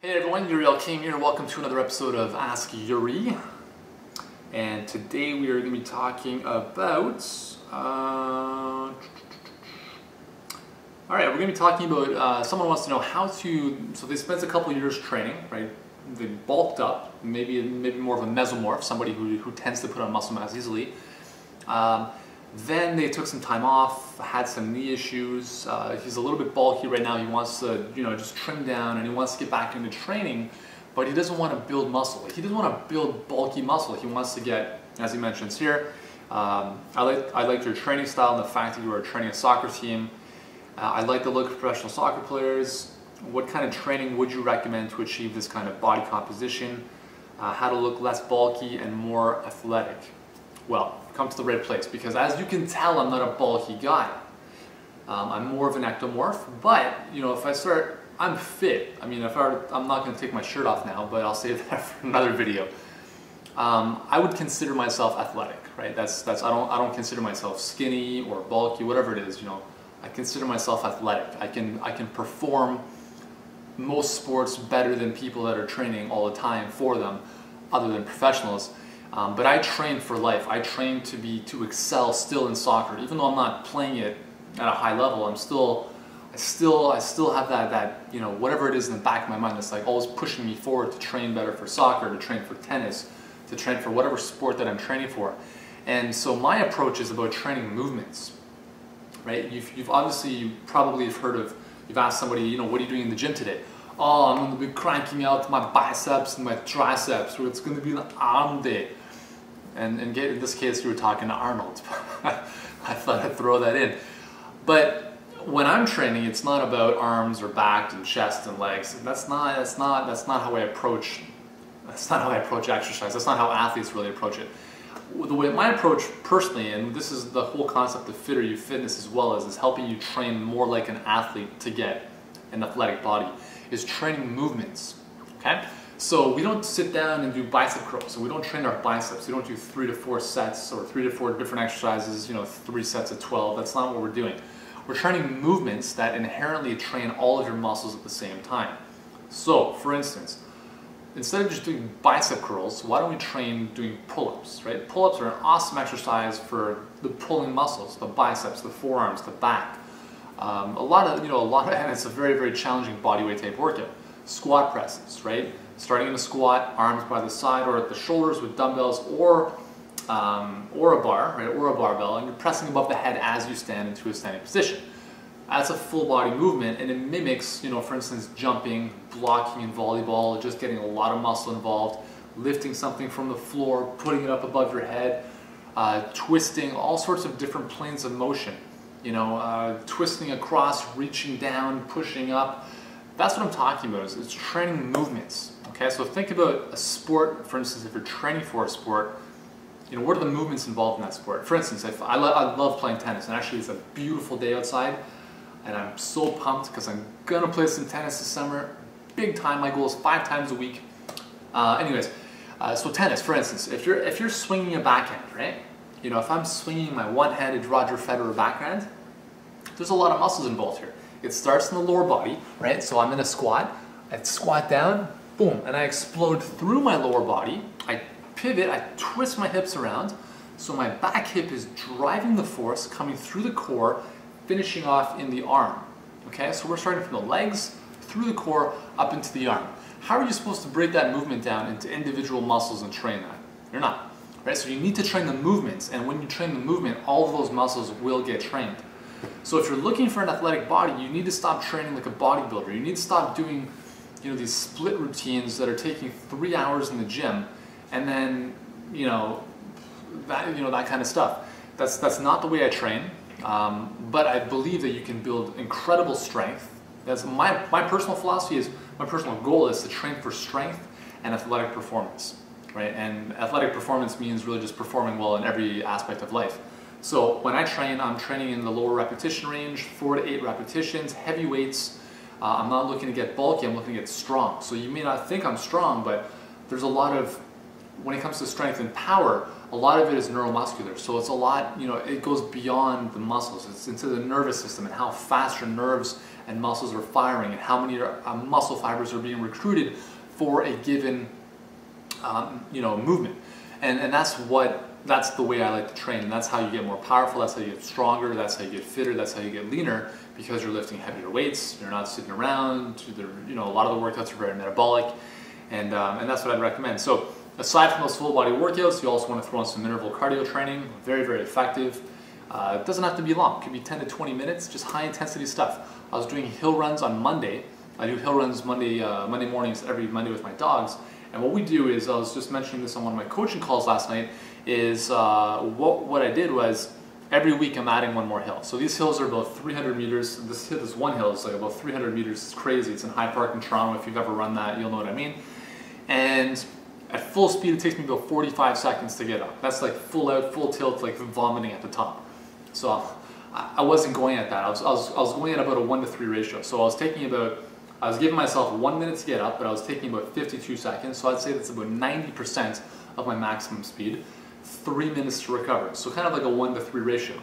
Hey everyone, Yuri Alkim here. Welcome to another episode of Ask Yuri. And today we are going to be talking about... Alright, we're going to be talking about, someone wants to know how to... So they spent a couple of years training, right? They bulked up, maybe more of a mesomorph, somebody who tends to put on muscle mass easily. Then they took some time off, had some knee issues. He's a little bit bulky right now. He wants to, just trim down, and he wants to get back into training, but he doesn't want to build muscle. He doesn't want to build bulky muscle. He wants to get, as he mentions here, I like your training style and the fact that you are training a soccer team. I like the look of professional soccer players. What kind of training would you recommend to achieve this kind of body composition? How to look less bulky and more athletic? Well, come to the right place, because as you can tell, I'm not a bulky guy. I'm more of an ectomorph, but if I start, I'm fit. I mean, I'm not going to take my shirt off now, but I'll save that for another video. I would consider myself athletic, right? I don't consider myself skinny or bulky, whatever it is. I consider myself athletic. I can perform most sports better than people that are training all the time for them, other than professionals. But I train for life. I train to excel still in soccer, even though I'm not playing it at a high level. I still have that whatever it is in the back of my mind that's like always pushing me forward to train better for soccer, to train for tennis, to train for whatever sport that I'm training for. And so my approach is about training movements, right? You've asked somebody, what are you doing in the gym today? Oh, I'm going to be cranking out my biceps and my triceps, or it's going to be an arm day. And in this case, you were talking to Arnold. I thought I'd throw that in. But when I'm training, it's not about arms or back and chest and legs. That's not how I approach. That's not how I approach exercise. That's not how athletes really approach it. The way my approach personally, and this is the whole concept of Fit or You Fitness as well, is helping you train more like an athlete to get an athletic body, is training movements. Okay. So we don't sit down and do bicep curls. So we don't train our biceps. We don't do 3 to 4 sets or 3 to 4 different exercises, 3 sets of 12. That's not what we're doing. We're training movements that inherently train all of your muscles at the same time. So, for instance, instead of just doing bicep curls, why don't we train doing pull-ups, right? Pull-ups are an awesome exercise for the pulling muscles, the biceps, the forearms, the back. And it's a very, very challenging bodyweight type workout. Squat presses, right? Starting in a squat, arms by the side or at the shoulders with dumbbells or a bar, right, or a barbell, and you're pressing above the head as you stand into a standing position. That's a full body movement, and it mimics, for instance, jumping, blocking in volleyball, just getting a lot of muscle involved, lifting something from the floor, putting it up above your head, twisting, all sorts of different planes of motion. Twisting across, reaching down, pushing up. That's what I'm talking about, is training movements. Okay, so think about a sport, for instance, if you're training for a sport, what are the movements involved in that sport? For instance, I love playing tennis, and actually it's a beautiful day outside, and I'm so pumped because I'm gonna play some tennis this summer, big time. My goal is 5 times a week. So tennis, for instance, if you're swinging a backhand, right? If I'm swinging my one-handed Roger Federer backhand, there's a lot of muscles involved here. It starts in the lower body, right? So I'm in a squat, I squat down, boom, and I explode through my lower body. I pivot, I twist my hips around, so my back hip is driving the force, coming through the core, finishing off in the arm. Okay, so we're starting from the legs, through the core, up into the arm. How are you supposed to break that movement down into individual muscles and train that? You're not. Right? So you need to train the movements, and when you train the movement, all of those muscles will get trained. So if you're looking for an athletic body, you need to stop training like a bodybuilder. You need to stop doing, these split routines that are taking 3 hours in the gym, and then, that kind of stuff. That's not the way I train. But I believe that you can build incredible strength. That's my personal philosophy is, my personal goal is to train for strength and athletic performance, right? And athletic performance means really just performing well in every aspect of life. So when I train, I'm training in the lower repetition range, 4 to 8 repetitions, heavy weights. I'm not looking to get bulky, I'm looking to get strong. So you may not think I'm strong, but there's a lot of, when it comes to strength and power, a lot of it is neuromuscular. So it's a lot, it goes beyond the muscles. It's into the nervous system and how fast your nerves and muscles are firing, and how many muscle fibers are being recruited for a given movement. And that's the way I like to train, and that's how you get more powerful, that's how you get stronger, that's how you get fitter, that's how you get leaner, because you're lifting heavier weights, you're not sitting around, a lot of the workouts are very metabolic, and that's what I'd recommend. So aside from those full body workouts, you also want to throw in some interval cardio training, very, very effective. It doesn't have to be long, it could be 10 to 20 minutes, just high intensity stuff. I was doing hill runs on Monday. I do hill runs Monday mornings every Monday with my dogs. And what we do is, I was just mentioning this on one of my coaching calls last night, is what I did was every week I'm adding one more hill. So these hills are about 300 meters. This one hill is like about 300 meters. It's crazy. It's in High Park in Toronto. If you've ever run that, you'll know what I mean. And at full speed, it takes me about 45 seconds to get up. That's like full out, full tilt, like vomiting at the top. So I wasn't going at that. I was going at about a 1 to 3 ratio. So I was giving myself 1 minute to get up, but I was taking about 52 seconds. So I'd say that's about 90% of my maximum speed. 3 minutes to recover. So kind of like a 1 to 3 ratio.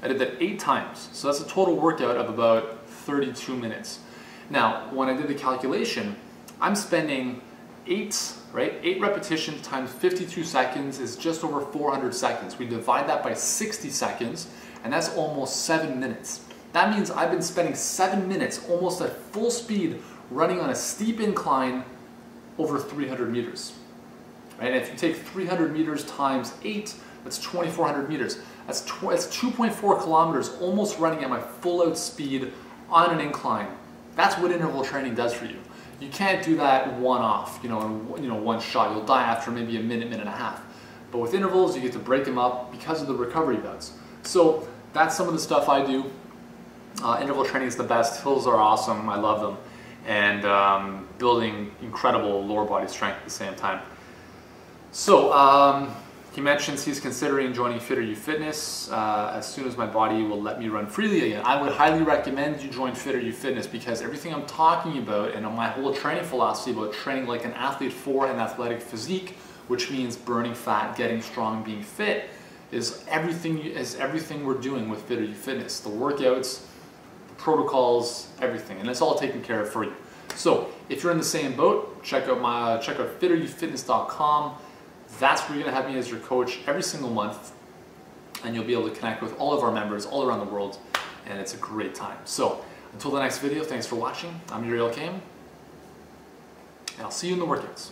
I did that 8 times. So that's a total workout of about 32 minutes. Now, when I did the calculation, I'm spending 8 repetitions times 52 seconds is just over 400 seconds. We divide that by 60 seconds, and that's almost 7 minutes. That means I've been spending 7 minutes almost at full speed running on a steep incline over 300 meters. Right? And if you take 300 meters times 8, that's 2,400 meters. That's 2.4 kilometers, almost running at my full out speed on an incline. That's what interval training does for you. You can't do that one-off, in one shot. You'll die after maybe a minute, minute and a half. But with intervals, you get to break them up because of the recovery bouts. So that's some of the stuff I do. Interval training is the best. Hills are awesome. I love them. And building incredible lower body strength at the same time. So he mentions he's considering joining Fitter You Fitness as soon as my body will let me run freely again. I would highly recommend you join Fitter You Fitness, because everything I'm talking about and my whole training philosophy about training like an athlete for an athletic physique, which means burning fat, getting strong, being fit, is everything we're doing with Fitter You Fitness. The workouts, the protocols, everything, and it's all taken care of for you. So if you're in the same boat, check out fitteryoufitness.com. That's where you're going to have me as your coach every single month, and you'll be able to connect with all of our members all around the world, and it's a great time. So until the next video, thanks for watching. I'm Uriel Kame, and I'll see you in the workouts.